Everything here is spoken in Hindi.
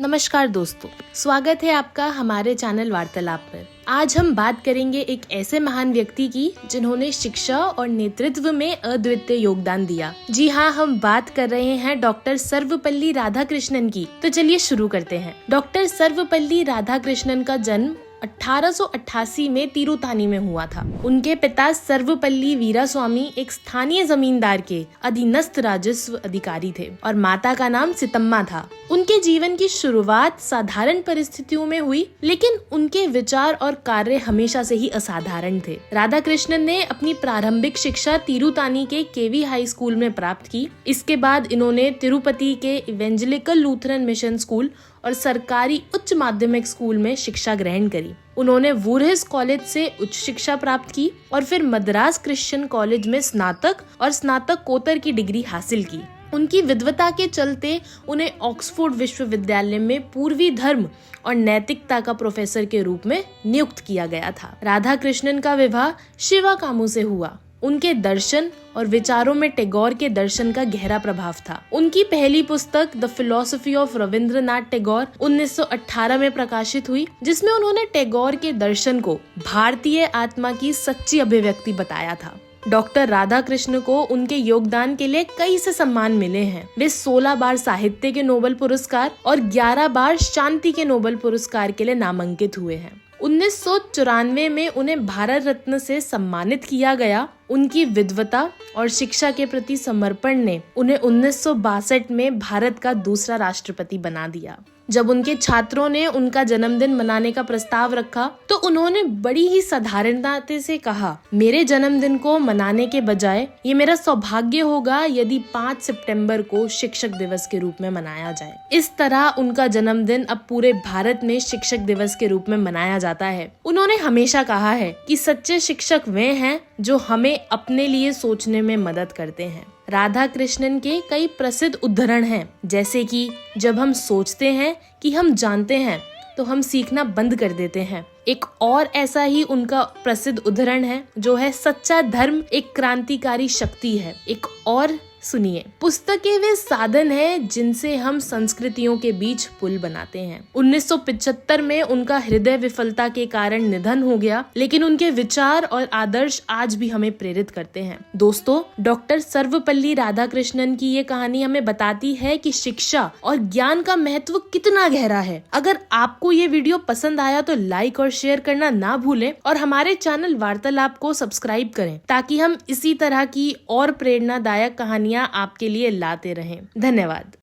नमस्कार दोस्तों, स्वागत है आपका हमारे चैनल वार्तालाप पर। आज हम बात करेंगे एक ऐसे महान व्यक्ति की जिन्होंने शिक्षा और नेतृत्व में अद्वितीय योगदान दिया। जी हाँ, हम बात कर रहे हैं डॉक्टर सर्वपल्ली राधाकृष्णन की। तो चलिए शुरू करते हैं। डॉक्टर सर्वपल्ली राधाकृष्णन का जन्म 1888 में तिरुतानी में हुआ था। उनके पिता सर्वपल्ली वीरास्वामी एक स्थानीय जमींदार के अधीनस्थ राजस्व अधिकारी थे और माता का नाम सितम्मा था। उनके जीवन की शुरुआत साधारण परिस्थितियों में हुई, लेकिन उनके विचार और कार्य हमेशा से ही असाधारण थे। राधाकृष्णन ने अपनी प्रारंभिक शिक्षा तिरुतानी के केवी हाई स्कूल में प्राप्त की। इसके बाद इन्होंने तिरुपति के इवेंजेलिकल लूथरन मिशन स्कूल और सरकारी उच्च माध्यमिक स्कूल में शिक्षा ग्रहण करी। उन्होंने वुरहेस कॉलेज से उच्च शिक्षा प्राप्त की और फिर मद्रास क्रिश्चियन कॉलेज में स्नातक और स्नातकोत्तर की डिग्री हासिल की। उनकी विद्वता के चलते उन्हें ऑक्सफोर्ड विश्वविद्यालय में पूर्वी धर्म और नैतिकता का प्रोफेसर के रूप में नियुक्त किया गया था। राधाकृष्णन का विवाह शिवा कामू से हुआ। उनके दर्शन और विचारों में टैगोर के दर्शन का गहरा प्रभाव था। उनकी पहली पुस्तक the philosophy of Rabindranath Tagore 1918 में प्रकाशित हुई, जिसमें उन्होंने टैगोर के दर्शन को भारतीय आत्मा की सच्ची अभिव्यक्ति बताया था। डॉक्टर राधाकृष्ण को उनके योगदान के लिए कई से सम्मान मिले हैं। वे 16 बार साहित्य के नोबेल पुरस्कार और 11 बार शांति के नोबेल पुरस्कार के लिए नामांकित हुए हैं। 1994 में उन्हें भारत रत्न से सम्मानित किया गया। उनकी विद्वता और शिक्षा के प्रति समर्पण ने उन्हें 1962 में भारत का दूसरा राष्ट्रपति बना दिया। जब उनके छात्रों ने उनका जन्मदिन मनाने का प्रस्ताव रखा तो उन्होंने बड़ी ही साधारणता से कहा, मेरे जन्मदिन को मनाने के बजाय ये मेरा सौभाग्य होगा यदि 5 सितंबर को शिक्षक दिवस के रूप में मनाया जाए। इस तरह उनका जन्मदिन अब पूरे भारत में शिक्षक दिवस के रूप में मनाया जाता है। उन्होंने हमेशा कहा है कि सच्चे शिक्षक वे हैं जो हमें अपने लिए सोचने में मदद करते हैं। राधाकृष्णन के कई प्रसिद्ध उद्धरण हैं, जैसे कि जब हम सोचते हैं कि हम जानते हैं तो हम सीखना बंद कर देते हैं। एक और ऐसा ही उनका प्रसिद्ध उद्धरण है जो है, सच्चा धर्म एक क्रांतिकारी शक्ति है। एक और सुनिए, पुस्तकें वे साधन हैं जिनसे हम संस्कृतियों के बीच पुल बनाते हैं। 1975 में उनका हृदय विफलता के कारण निधन हो गया, लेकिन उनके विचार और आदर्श आज भी हमें प्रेरित करते हैं। दोस्तों, डॉक्टर सर्वपल्ली राधाकृष्णन की ये कहानी हमें बताती है कि शिक्षा और ज्ञान का महत्व कितना गहरा है। अगर आपको ये वीडियो पसंद आया तो लाइक और शेयर करना ना भूलें और हमारे चैनल वार्तालाप को सब्सक्राइब करें, ताकि हम इसी तरह की और प्रेरणादायक कहानियां आपके लिए लाते रहें। धन्यवाद।